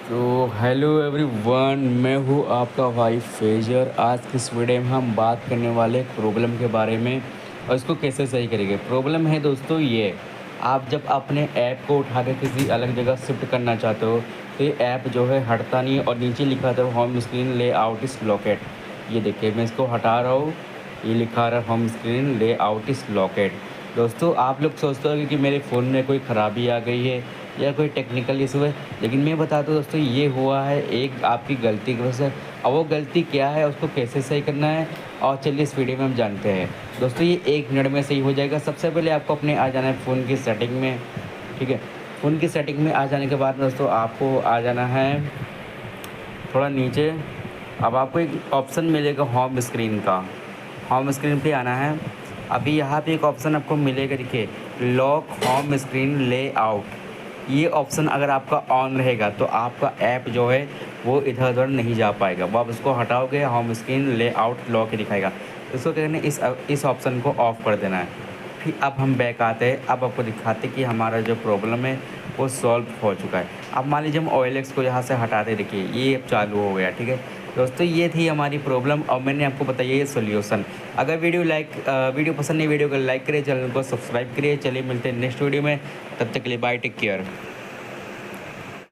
तो hello everyone, मैं हूँ आपका भाई फेजर। आज की इस वीडियो में हम बात करने वाले प्रॉब्लम के बारे में और इसको कैसे सही करेंगे। प्रॉब्लम है दोस्तों ये, आप जब अपने ऐप को उठा के किसी अलग जगह शिफ्ट करना चाहते हो तो ये ऐप जो है हटता नहीं है और नीचे लिखा था home screen layout is locket. ये देखिए मैं इसको हटा रहा हूँ, ये लिखा रहा home screen layout is locket. दोस्तों आप लोग सोचते हो कि मेरे फ़ोन में कोई ख़राबी आ गई है या कोई टेक्निकल इशू है, लेकिन मैं बताता हूँ दोस्तों ये हुआ है एक आपकी गलती की वजह से। अब वो गलती क्या है, उसको कैसे सही करना है, और चलिए इस वीडियो में हम जानते हैं। दोस्तों ये 1 मिनट में सही हो जाएगा। सबसे पहले आपको अपने आ जाना है फ़ोन की सेटिंग में। ठीक है, फ़ोन की सेटिंग में आ जाने के बाद दोस्तों आपको आ जाना है थोड़ा नीचे। अब आपको एक ऑप्शन मिलेगा होम स्क्रीन का, होम स्क्रीन पे आना है। अभी यहाँ पे एक ऑप्शन आपको मिलेगा, देखिए लॉक होम स्क्रीन लेआउट। ये ऑप्शन अगर आपका ऑन रहेगा तो आपका ऐप जो है वो इधर उधर नहीं जा पाएगा। वो आप उसको हटाओगे, होम स्क्रीन लेआउट लॉक ही दिखाएगा। इसको क्या करना है, इस ऑप्शन को ऑफ कर देना है। फिर अब हम बैक आते हैं। अब आपको दिखाते हैं कि हमारा जो प्रॉब्लम है वो सॉल्व हो चुका है। अब मान लीजिए हम OLX को यहाँ से हटाते, देखिए ये अब चालू हो गया। ठीक है दोस्तों, ये थी हमारी प्रॉब्लम और मैंने आपको बताया ये सोल्यूशन। अगर वीडियो पसंद नहीं, वीडियो को लाइक करिए, चैनल को सब्सक्राइब करिए। चलिए मिलते हैं नेक्स्ट वीडियो में, तब तक के लिए बाय, टेक केयर।